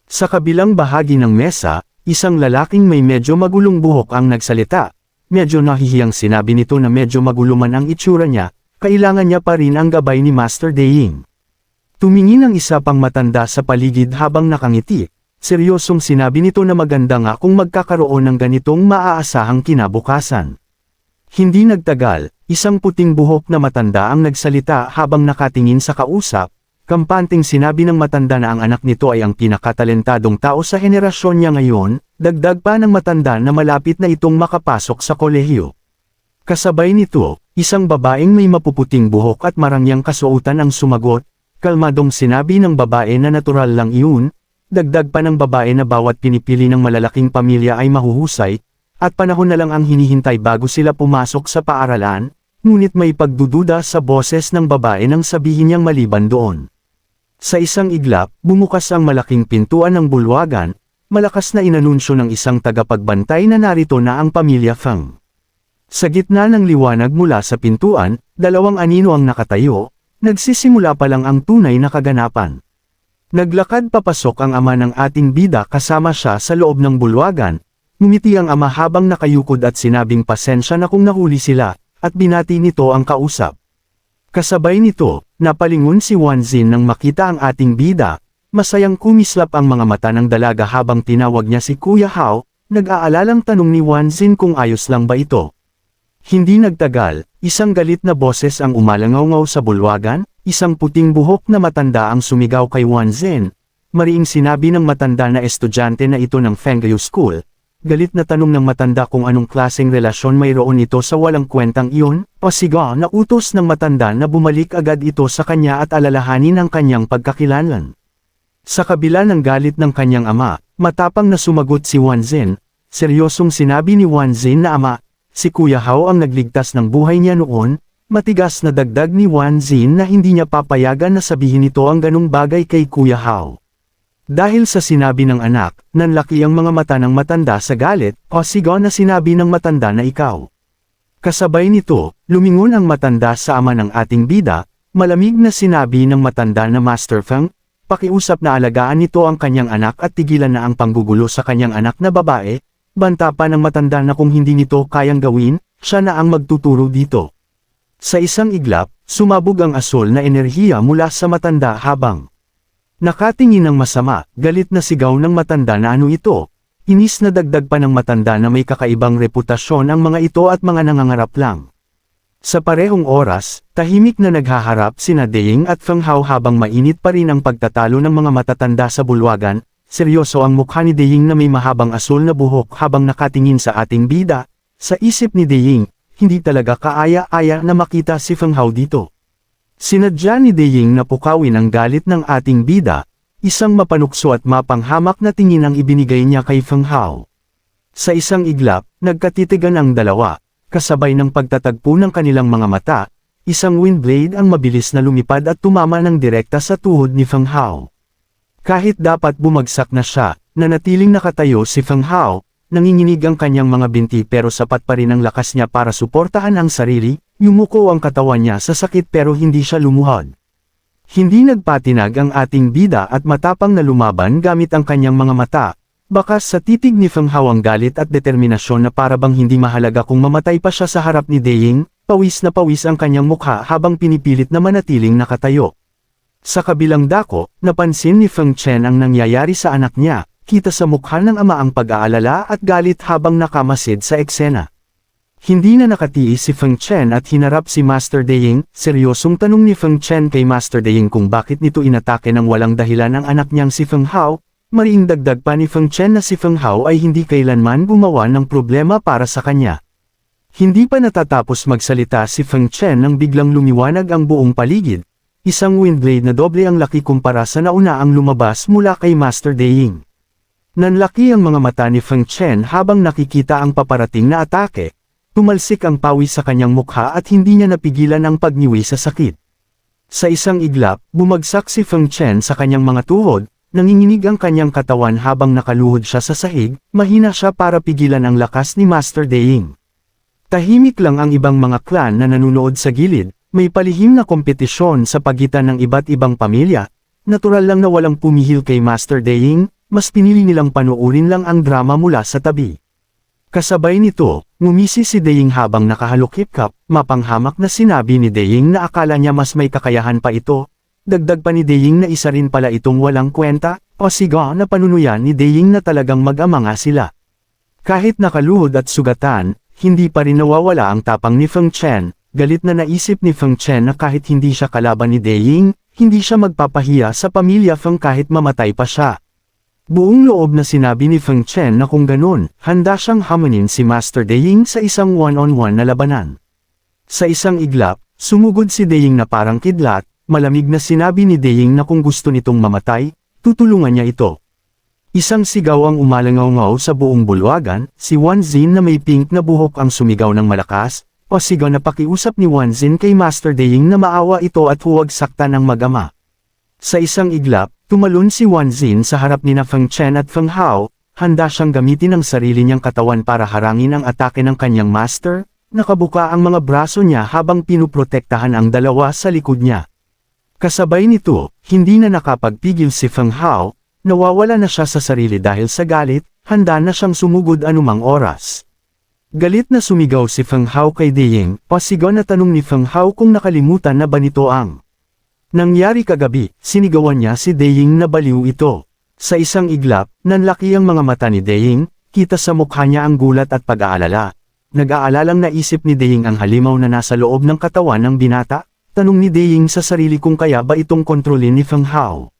Sa kabilang bahagi ng mesa, isang lalaking may medyo magulong buhok ang nagsalita. Medyo nahihiyang sinabi nito na medyo magulo man ang itsura niya, kailangan niya pa rin ang gabay ni Master Deying. Tumingin ang isa pang matanda sa paligid habang nakangiti. Seryosong sinabi nito na maganda nga kung magkakaroon ng ganitong maaasahang kinabukasan. Hindi nagtagal, isang puting buhok na matanda ang nagsalita habang nakatingin sa kausap. Kampanteng sinabi ng matanda na ang anak nito ay ang pinakatalentadong tao sa henerasyon niya ngayon, dagdag pa ng matanda na malapit na itong makapasok sa kolehiyo. Kasabay nito, isang babaeng may mapuputing buhok at marangyang kasuotan ang sumagot, kalmadong sinabi ng babae na natural lang iyon, dagdag pa ng babae na bawat pinipili ng malalaking pamilya ay mahuhusay, at panahon na lang ang hinihintay bago sila pumasok sa paaralan, ngunit may pagdududa sa boses ng babae nang sabihin niyang maliban doon. Sa isang iglap, bumukas ang malaking pintuan ng bulwagan, malakas na inanunsyo ng isang tagapagbantay na narito na ang pamilya Feng. Sa gitna ng liwanag mula sa pintuan, dalawang anino ang nakatayo, nagsisimula pa lang ang tunay na kaganapan. Naglakad papasok ang ama ng ating bida kasama siya sa loob ng bulwagan, ngumiti ang ama habang nakayukod at sinabing pasensya na kung nahuli sila, at binati nito ang kausap. Kasabay nito, napalingon si Wanzin nang makita ang ating bida, masayang kumislap ang mga mata ng dalaga habang tinawag niya si Kuya Hao, nag-aalalang tanong ni Wanzin kung ayos lang ba ito. Hindi nagtagal, isang galit na boses ang umalangaw-ngaw sa bulwagan, isang puting buhok na matanda ang sumigaw kay Wanzin. Mariing sinabi ng matanda na estudyante na ito ng Fengyu School. Galit na tanong ng matanda kung anong klaseng relasyon mayroon ito sa walang kwentang iyon, pasiga na utos ng matanda na bumalik agad ito sa kanya at alalahanin ang kanyang pagkakilanlan. Sa kabila ng galit ng kanyang ama, matapang na sumagot si Wanzin, seryosong sinabi ni Wanzin na ama, si Kuya Hao ang nagligtas ng buhay niya noon, matigas na dagdag ni Wanzin na hindi niya papayagan na sabihin ito ang ganung bagay kay Kuya Hao. Dahil sa sinabi ng anak, nanlaki ang mga mata ng matanda sa galit, o sigaw na sinabi ng matanda na ikaw. Kasabay nito, lumingon ang matanda sa ama ng ating bida, malamig na sinabi ng matanda na Master Feng, pakiusap na alagaan nito ang kanyang anak at tigilan na ang panggugulo sa kanyang anak na babae, banta pa ng matanda na kung hindi nito kayang gawin, siya na ang magtuturo dito. Sa isang iglap, sumabog ang asol na enerhiya mula sa matanda habang nakatingin ng masama, galit na sigaw ng matanda na ano ito. Inis na dagdag pa ng matanda na may kakaibang reputasyon ang mga ito at mga nangangarap lang. Sa parehong oras, tahimik na naghaharap sina Deying at Feng Hao habang mainit pa rin ang pagtatalo ng mga matatanda sa bulwagan. Seryoso ang mukha ni Deying na may mahabang asul na buhok habang nakatingin sa ating bida. Sa isip ni Deying, hindi talaga kaaya-aya na makita si Feng Hao dito. Sinadya ni Deying na pukawin ang galit ng ating bida, isang mapanukso at mapanghamak na tingin ang ibinigay niya kay Feng Hao. Sa isang iglap, nagkatitigan ang dalawa, kasabay ng pagtatagpo ng kanilang mga mata, isang wind blade ang mabilis na lumipad at tumama ng direkta sa tuhod ni Feng Hao. Kahit dapat bumagsak na siya, nanatiling nakatayo si Feng Hao, nanginginig ang kanyang mga binti pero sapat pa rin ang lakas niya para suportahan ang sarili. Yumuko ang katawan niya sa sakit pero hindi siya lumuhod. Hindi nagpatinag ang ating bida at matapang na lumaban gamit ang kanyang mga mata. Bakas sa titig ni Feng Hao ang galit at determinasyon na parabang hindi mahalaga kung mamatay pa siya sa harap ni Deying, pawis na pawis ang kanyang mukha habang pinipilit na manatiling nakatayo. Sa kabilang dako, napansin ni Feng Chen ang nangyayari sa anak niya, kita sa mukha ng ama ang pag-aalala at galit habang nakamasid sa eksena. Hindi na nakatiis si Feng Chen at hinarap si Master Deying, seryosong tanong ni Feng Chen kay Master Deying kung bakit nito inatake ng walang dahilan ang anak niyang si Feng Hao, mariing dagdag pa ni Feng Chen na si Feng Hao ay hindi kailanman gumawa ng problema para sa kanya. Hindi pa natatapos magsalita si Feng Chen nang biglang lumiwanag ang buong paligid, isang windblade na doble ang laki kumpara sa nauna ang lumabas mula kay Master Deying. Nanlaki ang mga mata ni Feng Chen habang nakikita ang paparating na atake. Tumalsik ang pawis sa kanyang mukha at hindi niya napigilan ang pagniwi sa sakit. Sa isang iglap, bumagsak si Feng Chen sa kanyang mga tuhod, nanginginig ang kanyang katawan habang nakaluhod siya sa sahig, mahina siya para pigilan ang lakas ni Master Deying. Tahimik lang ang ibang mga clan na nanunood sa gilid, may palihim na kompetisyon sa pagitan ng iba't ibang pamilya. Natural lang na walang pumihil kay Master Deying, mas pinili nilang panuurin lang ang drama mula sa tabi. Kasabay nito, ngumisi si Deying habang nakahalukip-kap, mapanghamak na sinabi ni Deying na akala niya mas may kakayahan pa ito. Dagdag pa ni Deying na isa rin pala itong walang kwenta, o siga na panunuyan ni Deying na talagang mag-ama nga sila. Kahit nakaluhod at sugatan, hindi pa rin nawawala ang tapang ni Feng Chen. Galit na naisip ni Feng Chen na kahit hindi siya kalaban ni Deying, hindi siya magpapahiya sa pamilya Feng kahit mamatay pa siya. Buong loob na sinabi ni Feng Chen na kung ganun, handa siyang hamunin si Master Deying sa isang one-on-one na labanan. Sa isang iglap, sumugod si Deying na parang kidlat, malamig na sinabi ni Deying na kung gusto nitong mamatay, tutulungan niya ito. Isang sigaw ang umalangaw-ngaw sa buong bulwagan, si Wan Xin na may pink na buhok ang sumigaw ng malakas, o sigaw na pakiusap ni Wan Xin kay Master Deying na maawa ito at huwag saktan ng mag-ama. Sa isang iglap, tumalon si Wan Xin sa harap ni Feng Chen at Feng Hao, handa siyang gamitin ang sarili niyang katawan para harangin ang atake ng kanyang master, nakabuka ang mga braso niya habang pinuprotektahan ang dalawa sa likod niya. Kasabay nito, hindi na nakapagpigil si Feng Hao, nawawala na siya sa sarili dahil sa galit, handa na siyang sumugod anumang oras. Galit na sumigaw si Feng Hao kay Deying, pasigaw na tanong ni Feng Hao kung nakalimutan na ba nito ang nangyari kagabi, sinigawan niya si Deying na baliw ito. Sa isang iglap, nanlaki ang mga mata ni Deying, kita sa mukha niya ang gulat at pag-aalala. Nag-aalalang naisip ni Deying ang halimaw na nasa loob ng katawan ng binata, tanong ni Deying sa sarili kung kaya ba itong kontrolin ni Feng Hao.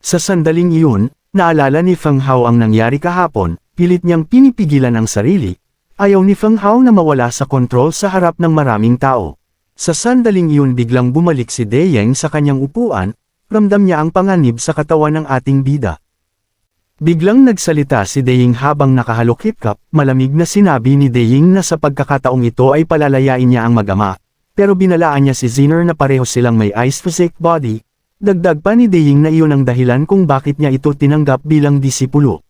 Sa sandaling iyon, naalala ni Feng Hao ang nangyari kahapon, pilit niyang pinipigilan ang sarili. Ayaw ni Feng Hao na mawala sa kontrol sa harap ng maraming tao. Sa sandaling iyon biglang bumalik si Deying sa kanyang upuan, ramdam niya ang panganib sa katawan ng ating bida. Biglang nagsalita si Deying habang nakahalokip-kap, malamig na sinabi ni Deying na sa pagkakataong ito ay palalayain niya ang mag-ama, pero binalaan niya si Zener na pareho silang may ice physique body. Dagdag pa ni Deying na iyon ang dahilan kung bakit niya ito tinanggap bilang disipulo.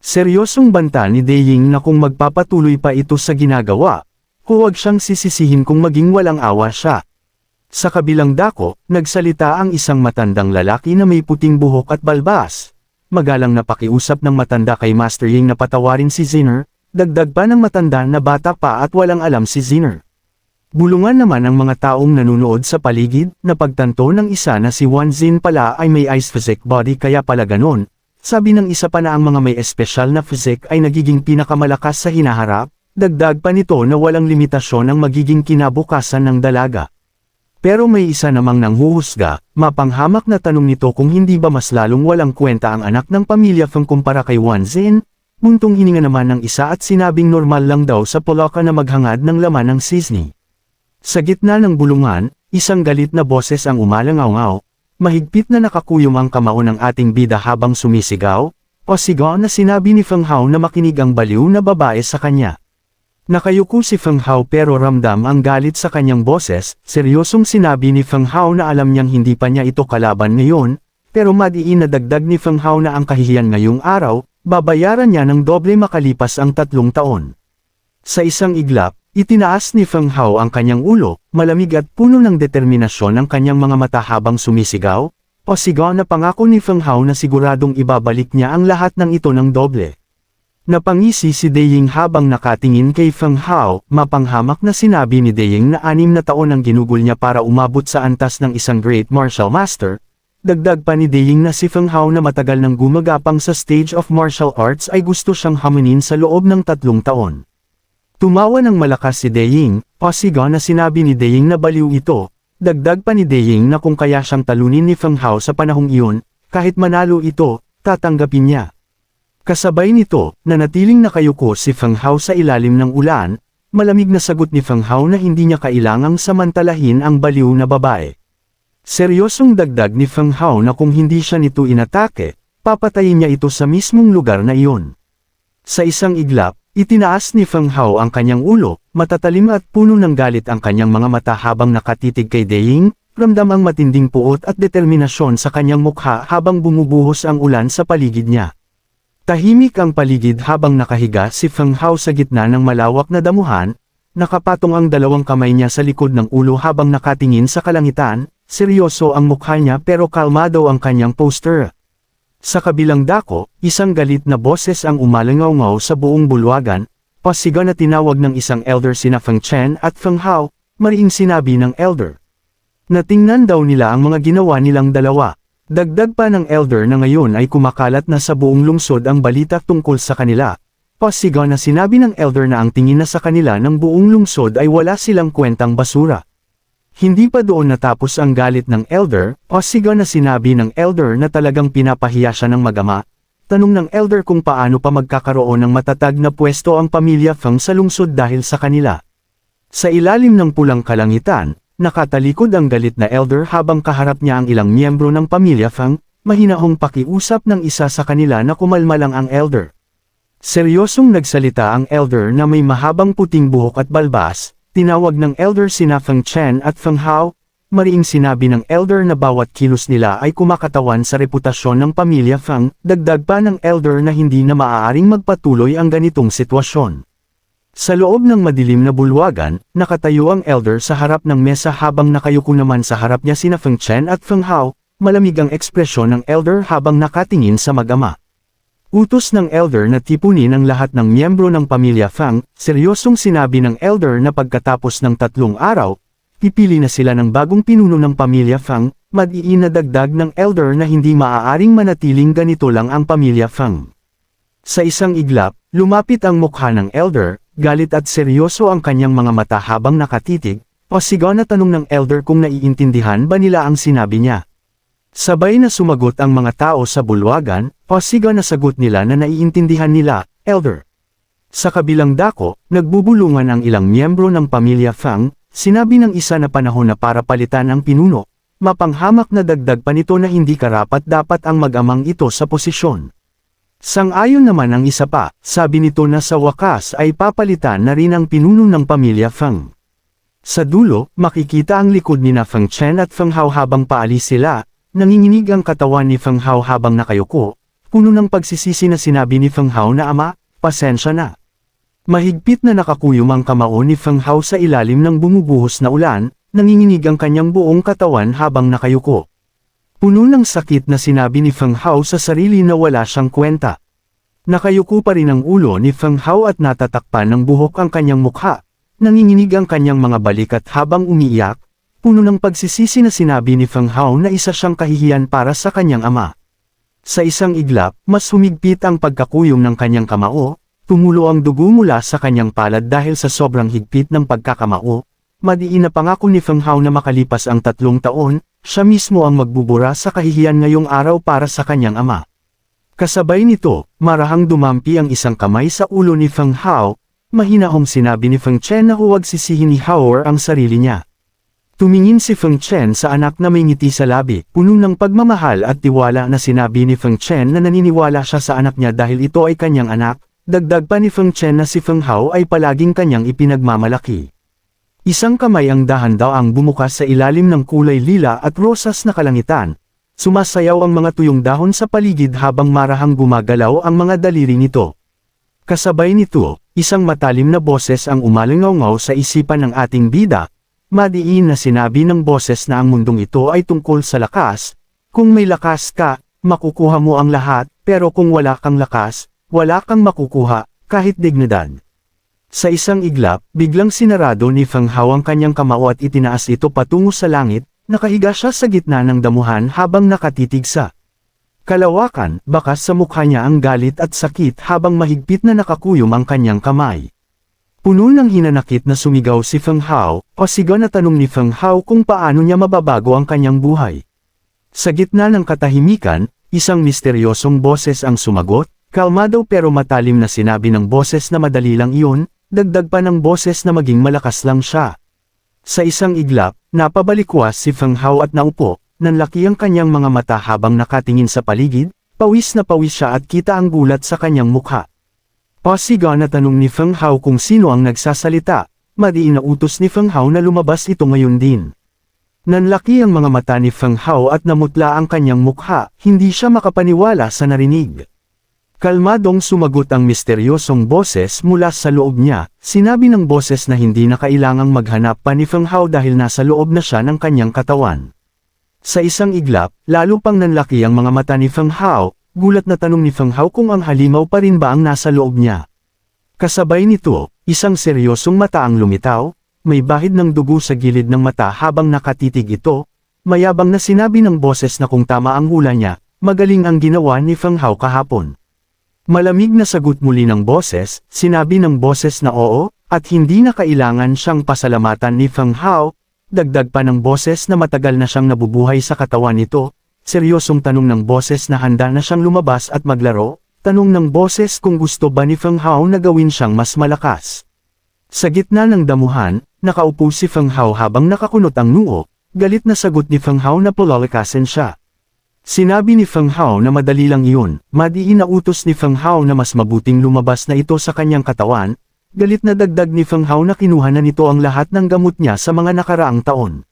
Seryosong banta ni Deying na kung magpapatuloy pa ito sa ginagawa, huwag siyang sisisihin kung maging walang awa siya. Sa kabilang dako, nagsalita ang isang matandang lalaki na may puting buhok at balbas. Magalang na pakiusap ng matanda kay Master Ying na patawarin si Zener, dagdag pa ng matanda na bata pa at walang alam si Zener. Bulungan naman ang mga taong nanunood sa paligid, na pagtanto ng isa na si Wan Xin pala ay may ice physique body kaya pala ganon. Sabi ng isa pa na ang mga may espesyal na physique ay nagiging pinakamalakas sa hinaharap, dagdag pa nito na walang limitasyon ang magiging kinabukasan ng dalaga. Pero may isa namang nanghuhusga, mapanghamak na tanong nito kung hindi ba mas lalong walang kwenta ang anak ng pamilya Feng kumpara kay Wan Xin. Muntong hininga naman ng isa at sinabing normal lang daw sa Poloka na maghangad ng laman ng sisni. Sa gitna ng bulungan, isang galit na boses ang umalangaw-ngaw, mahigpit na nakakuyom ang kamao ng ating bida habang sumisigaw, o sigaw na sinabi ni Feng Hao na makinig ang baliw na babae sa kanya. Nakayuko si Feng Hao pero ramdam ang galit sa kanyang boses, seryosong sinabi ni Feng Hao na alam niyang hindi pa niya ito kalaban ngayon, pero madiin na dagdag ni Feng Hao na ang kahihiyan ngayong araw, babayaran niya ng doble makalipas ang 3 taon. Sa isang iglap, itinaas ni Feng Hao ang kanyang ulo, malamig at puno ng determinasyon ang kanyang mga mata habang sumisigaw, o sigaw na pangako ni Feng Hao na siguradong ibabalik niya ang lahat ng ito ng doble. Napangisi si Deying habang nakatingin kay Feng Hao, mapanghamak na sinabi ni Deying na 6 na taon ang ginugol niya para umabot sa antas ng isang Great Martial Master. Dagdag pa ni Deying na si Feng Hao na matagal nang gumagapang sa stage of martial arts ay gusto siyang hamunin sa loob ng 3 taon. Tumawa ng malakas si Deying, pasigaw na sinabi ni Deying na baliw ito, dagdag pa ni Deying na kung kaya siyang talunin ni Feng Hao sa panahong iyon, kahit manalo ito, tatanggapin niya. Kasabay nito, nanatiling nakayuko si Feng Hao sa ilalim ng ulan, malamig na sagot ni Feng Hao na hindi niya kailangang samantalahin ang baliw na babae. Seryosong dagdag ni Feng Hao na kung hindi siya nito inatake, papatayin niya ito sa mismong lugar na iyon. Sa isang iglap, itinaas ni Feng Hao ang kanyang ulo, matatalim at puno ng galit ang kanyang mga mata habang nakatitig kay Deying, ramdam ang matinding puot at determinasyon sa kanyang mukha habang bumubuhos ang ulan sa paligid niya. Tahimik ang paligid habang nakahiga si Feng Hao sa gitna ng malawak na damuhan, nakapatong ang 2 kamay niya sa likod ng ulo habang nakatingin sa kalangitan, seryoso ang mukha niya pero kalmado ang kanyang posture. Sa kabilang dako, isang galit na boses ang umalangaw-ngaw sa buong bulwagan, pasigaw na tinawag ng isang elder sina Feng Chen at Feng Hao, mariing sinabi ng elder. Natingnan daw nila ang mga ginawa nilang dalawa. Dagdag pa ng elder na ngayon ay kumakalat na sa buong lungsod ang balita tungkol sa kanila. Pasigaw na sinabi ng elder na ang tingin na sa kanila ng buong lungsod ay wala silang kwentang basura. Hindi pa doon natapos ang galit ng elder, o sigaw na sinabi ng elder na talagang pinapahiya siya ng mag-ama. Tanong ng elder kung paano pa magkakaroon ng matatag na pwesto ang pamilya Feng sa lungsod dahil sa kanila. Sa ilalim ng pulang kalangitan, nakatalikod ang galit na elder habang kaharap niya ang ilang miyembro ng pamilya Feng, mahinahong pakiusap ng isa sa kanila na kumalma lang ang elder. Seryosong nagsalita ang elder na may mahabang puting buhok at balbas. Tinawag ng elder sina Feng Chen at Feng Hao. Mariing sinabi ng elder na bawat kilos nila ay kumakatawan sa reputasyon ng pamilya Feng, dagdag pa ng elder na hindi na maaaring magpatuloy ang ganitong sitwasyon. Sa loob ng madilim na bulwagan, nakatayo ang elder sa harap ng mesa habang nakayuko naman sa harap niya sina Feng Chen at Feng Hao, malamig ang ekspresyon ng elder habang nakatingin sa mag-ama. Utos ng elder na tipunin ang lahat ng miyembro ng pamilya Feng, seryosong sinabi ng elder na pagkatapos ng 3 araw, pipili na sila ng bagong pinuno ng pamilya Feng, mag-iinadagdag ng elder na hindi maaaring manatiling ganito lang ang pamilya Feng. Sa isang iglap, lumapit ang mukha ng elder, galit at seryoso ang kanyang mga mata habang nakatitig, pasigaw na tanong ng elder kung naiintindihan ba nila ang sinabi niya. Sabay na sumagot ang mga tao sa bulwagan, pasigaw na sagot nila na naiintindihan nila, elder. Sa kabilang dako, nagbubulungan ang ilang miyembro ng pamilya Feng, sinabi ng isa na panahon na para palitan ang pinuno, mapanghamak na dagdag pa nito na hindi karapat-dapat ang mag-amang ito sa posisyon. Sang-ayon naman ang isa pa, sabi nito na sa wakas ay papalitan na rin ang pinuno ng pamilya Feng. Sa dulo, makikita ang likod ni na Feng Chen at Feng Hao habang paalis sila. Nanginginig ang katawan ni Feng Hao habang nakayuko, puno ng pagsisisi na sinabi ni Feng Hao na ama, pasensya na. Mahigpit na nakakuyom ang kamao ni Feng Hao sa ilalim ng bumubuhos na ulan, nanginginig ang kanyang buong katawan habang nakayuko. Puno ng sakit na sinabi ni Feng Hao sa sarili na wala siyang kwenta. Nakayuko pa rin ang ulo ni Feng Hao at natatakpan ng buhok ang kanyang mukha, nanginginig ang kanyang mga balikat habang umiiyak. Puno ng pagsisisi na sinabi ni Feng Hao na isa siyang kahihiyan para sa kanyang ama. Sa isang iglap, mas humigpit ang pagkakuyom ng kanyang kamao, tumulo ang dugo mula sa kanyang palad dahil sa sobrang higpit ng pagkakamao. Madiin na pangako ni Feng Hao na makalipas ang 3 taon, siya mismo ang magbubura sa kahihiyan ngayong araw para sa kanyang ama. Kasabay nito, marahang dumampi ang isang kamay sa ulo ni Feng Hao, mahinahong sinabi ni Feng Chen na huwag sisihin ni Hao ang sarili niya. Tumingin si Feng Chen sa anak na may ngiti sa labi, puno ng pagmamahal at tiwala na sinabi ni Feng Chen na naniniwala siya sa anak niya dahil ito ay kanyang anak, dagdag pa ni Feng Chen na si Feng Hao ay palaging kanyang ipinagmamalaki. Isang kamay ang dahan-daang bumukas sa ilalim ng kulay lila at rosas na kalangitan. Sumasayaw ang mga tuyong dahon sa paligid habang marahang gumagalaw ang mga daliri nito. Kasabay nito, isang matalim na boses ang umalingaw sa isipan ng ating bida. Madiin na sinabi ng boses na ang mundong ito ay tungkol sa lakas. Kung may lakas ka, makukuha mo ang lahat, pero kung wala kang lakas, wala kang makukuha, kahit dignidad. Sa isang iglap, biglang sinarado ni Feng Hao ang kanyang kamao at itinaas ito patungo sa langit, nakahiga siya sa gitna ng damuhan habang nakatitig sa kalawakan, bakas sa mukha niya ang galit at sakit habang mahigpit na nakakuyom ang kanyang kamay. Puno ng hinanakit na sumigaw si Feng Hao, pasigaw na tanong ni Feng Hao kung paano niya mababago ang kanyang buhay. Sa gitna ng katahimikan, isang misteryosong boses ang sumagot, kalmado pero matalim na sinabi ng boses na madali lang iyon, dagdag pa ng boses na maging malakas lang siya. Sa isang iglap, napabalikwas si Feng Hao at naupo, nanlaki ang kanyang mga mata habang nakatingin sa paligid, pawis na pawis siya at kita ang gulat sa kanyang mukha. Pasigaw na tanong ni Feng Hao kung sino ang nagsasalita, madiin na utos ni Feng Hao na lumabas ito ngayon din. Nanlaki ang mga mata ni Feng Hao at namutla ang kanyang mukha, hindi siya makapaniwala sa narinig. Kalmadong sumagot ang misteryosong boses mula sa loob niya, sinabi ng boses na hindi na kailangang maghanap pa ni Feng Hao dahil nasa loob na siya ng kanyang katawan. Sa isang iglap, lalo pang nanlaki ang mga mata ni Feng Hao. Gulat na tanong ni Feng Hao kung ang halimaw pa rin ba ang nasa loob niya. Kasabay nito, isang seryosong mata ang lumitaw, may bahid ng dugo sa gilid ng mata habang nakatitig ito, mayabang na sinabi ng boses na kung tama ang hula niya, magaling ang ginawa ni Feng Hao kahapon. Malamig na sagot muli ng boses, sinabi ng boses na oo, at hindi na kailangan siyang pasalamatan ni Feng Hao, dagdag pa ng boses na matagal na siyang nabubuhay sa katawan nito. Seryosong tanong ng boses na handa na siyang lumabas at maglaro. Tanong ng boses kung gusto ba ni Feng Hao na gawin siyang mas malakas. Sa gitna ng damuhan, nakaupo si Feng Hao habang nakakunot ang noo. Galit na sagot ni Feng Hao na palalakasin siya. Sinabi ni Feng Hao na madali lang iyon. Madiin na utos ni Feng Hao na mas mabuting lumabas na ito sa kanyang katawan. Galit na dagdag ni Feng Hao na kinuha na nito ang lahat ng gamot niya sa mga nakaraang taon.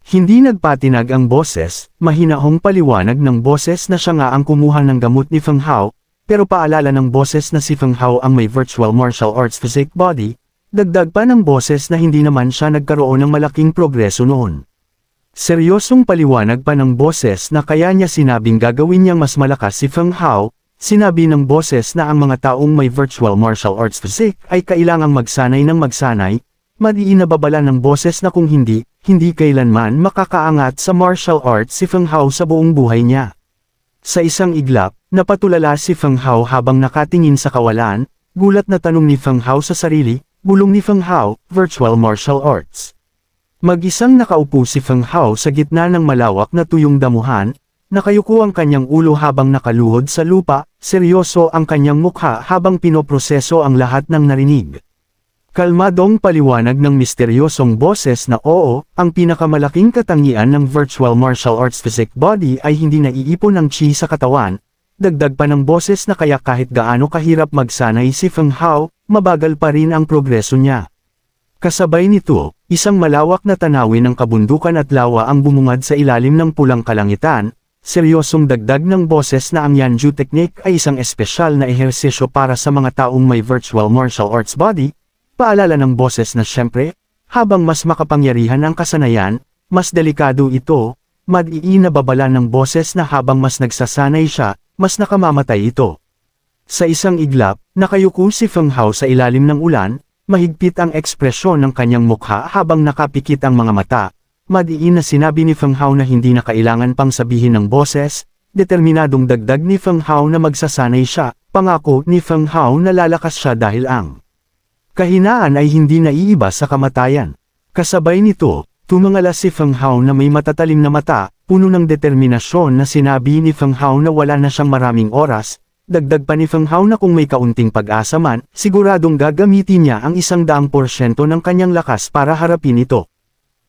Hindi nagpatinag ang boses, mahinahong paliwanag ng boses na siya nga ang kumuha ng gamot ni Feng Hao, pero paalala ng boses na si Feng Hao ang may virtual martial arts physique body, dagdag pa ng boses na hindi naman siya nagkaroon ng malaking progreso noon. Seryosong paliwanag pa ng boses na kaya niya sinabing gagawin niyang mas malakas si Feng Hao. Sinabi ng boses na ang mga taong may virtual martial arts physique ay kailangang magsanay ng magsanay. Madiin na babala ng boses na kung hindi kailanman makakaangat sa martial arts si Feng Hao sa buong buhay niya. Sa isang iglap, napatulala si Feng Hao habang nakatingin sa kawalan. Gulat na tanong ni Feng Hao sa sarili, bulong ni Feng Hao, virtual martial arts. Mag-isang nakaupo si Feng Hao sa gitna ng malawak na tuyong damuhan, nakayuko ang kanyang ulo habang nakaluhod sa lupa, seryoso ang kanyang mukha habang pinoproseso ang lahat ng narinig. Kalmadong paliwanag ng misteryosong boses na oo, ang pinakamalaking katangian ng virtual martial arts physique body ay hindi naiipon ng chi sa katawan, dagdag pa ng boses na kaya kahit gaano kahirap magsanay si Feng Hao, mabagal pa rin ang progreso niya. Kasabay nito, isang malawak na tanawin ng kabundukan at lawa ang bumungad sa ilalim ng pulang kalangitan. Seryosong dagdag ng boses na ang Yanju technique ay isang espesyal na ehersisyo para sa mga taong may virtual martial arts body. Paalala ng boses na syempre, habang mas makapangyarihan ang kasanayan, mas delikado ito. Madiin na babala ng boses na habang mas nagsasanay siya, mas nakamamatay ito. Sa isang iglap, nakayuko si Feng Hao sa ilalim ng ulan. Mahigpit ang ekspresyon ng kanyang mukha habang nakapikit ang mga mata. Madiin na sinabi ni Feng Hao na hindi na kailangan pang sabihin ng boses. Determinadong dagdag ni Feng Hao na magsasanay siya. Pangako ni Feng Hao na lalakas siya dahil ang kahinaan ay hindi naiiba sa kamatayan. Kasabay nito, tumangala si Feng Hao na may matatalim na mata, puno ng determinasyon na sinabi ni Feng Hao na wala na siyang maraming oras. Dagdag pa ni Feng Hao na kung may kaunting pag-asa man, siguradong gagamitin niya ang 100% ng kanyang lakas para harapin ito.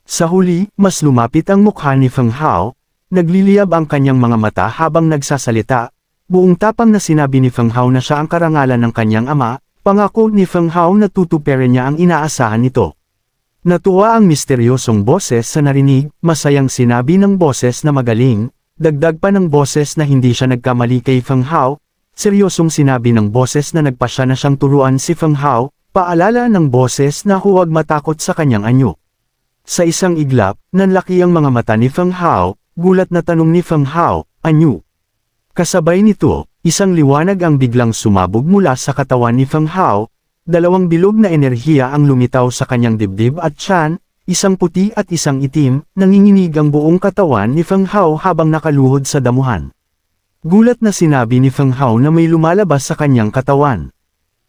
Sa huli, mas lumapit ang mukha ni Feng Hao, nagliliyab ang kanyang mga mata habang nagsasalita, buong tapang na sinabi ni Feng Hao na siya ang karangalan ng kanyang ama, pangako ni Feng Hao na tutuparin niya ang inaasahan nito. Natuwa ang misteryosong boses sa narinig, masayang sinabi ng boses na magaling, dagdag pa ng boses na hindi siya nagkamali kay Feng Hao. Seryosong sinabi ng boses na nagpasya na siyang turuan si Feng Hao, paalala ng boses na huwag matakot sa kanyang anyo. Sa isang iglap, nanlaki ang mga mata ni Feng Hao, gulat na tanong ni Feng Hao, anyo. Kasabay nito, isang liwanag ang biglang sumabog mula sa katawan ni Feng Hao, dalawang bilog na enerhiya ang lumitaw sa kanyang dibdib at tiyan, isang puti at isang itim, nanginginig ang buong katawan ni Feng Hao habang nakaluhod sa damuhan. Gulat na sinabi ni Feng Hao na may lumalabas sa kanyang katawan.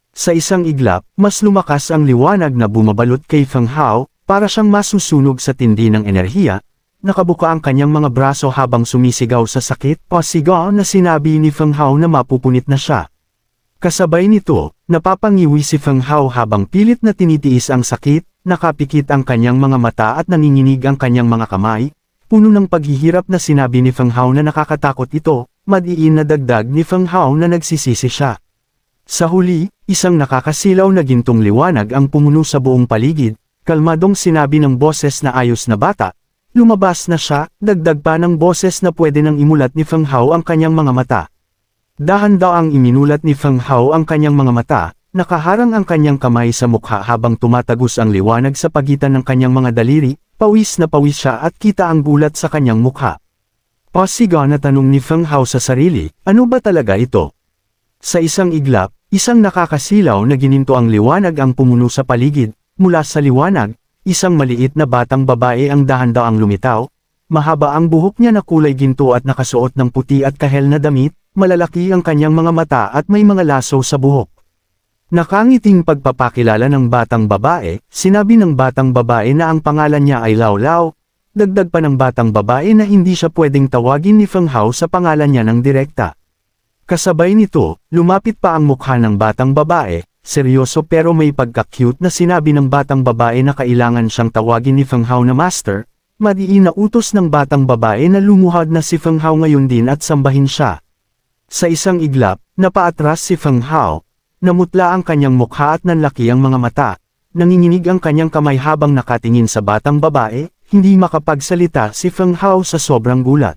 Sa isang iglap, mas lumakas ang liwanag na bumabalot kay Feng Hao, para siyang masusunog sa tindi ng enerhiya. Nakabuka ang kanyang mga braso habang sumisigaw sa sakit, pasigaw na sinabi ni Feng Hao na mapupunit na siya. Kasabay nito, napapangiwi si Feng Hao habang pilit na tinitiis ang sakit, nakapikit ang kanyang mga mata at nanginginig ang kanyang mga kamay. Puno ng paghihirap na sinabi ni Feng Hao na nakakatakot ito. Madiin na dagdag ni Feng Hao na nagsisisi siya. Sa huli, isang nakakasilaw na gintong liwanag ang pumuno sa buong paligid, kalmadong sinabi ng boses na ayos na bata, lumabas na siya, dagdag pa ng boses na pwede nang imulat ni Feng Hao ang kanyang mga mata. Dahan-daang iminulat ni Feng Hao ang kanyang mga mata, nakaharang ang kanyang kamay sa mukha habang tumatagos ang liwanag sa pagitan ng kanyang mga daliri, pawis na pawis siya at kita ang gulat sa kanyang mukha. Pasigaw na tanong ni Feng Hao sa sarili, ano ba talaga ito? Sa isang iglap, isang nakakasilaw na gininto ang liwanag ang pumuno sa paligid. Mula sa liwanag, isang maliit na batang babae ang dahan-daang lumitaw. Mahaba ang buhok niya na kulay ginto at nakasuot ng puti at kahel na damit, malalaki ang kanyang mga mata at may mga laso sa buhok. Nakangiting pagpapakilala ng batang babae, sinabi ng batang babae na ang pangalan niya ay Lao Lao. Dagdag pa ng batang babae na hindi siya pwedeng tawagin ni Feng Hao sa pangalan niya ng direkta. Kasabay nito, lumapit pa ang mukha ng batang babae, seryoso pero may pagka-cute na sinabi ng batang babae na kailangan siyang tawagin ni Feng Hao na master. Madiin na utos ng batang babae na lumuhad na si Feng Hao ngayon din at sambahin siya. Sa isang iglap, napaatras si Feng Hao. Namutla ang kanyang mukha at nanlaki ang mga mata. Nanginginig ang kanyang kamay habang nakatingin sa batang babae, hindi makapagsalita si Feng Hao sa sobrang gulat.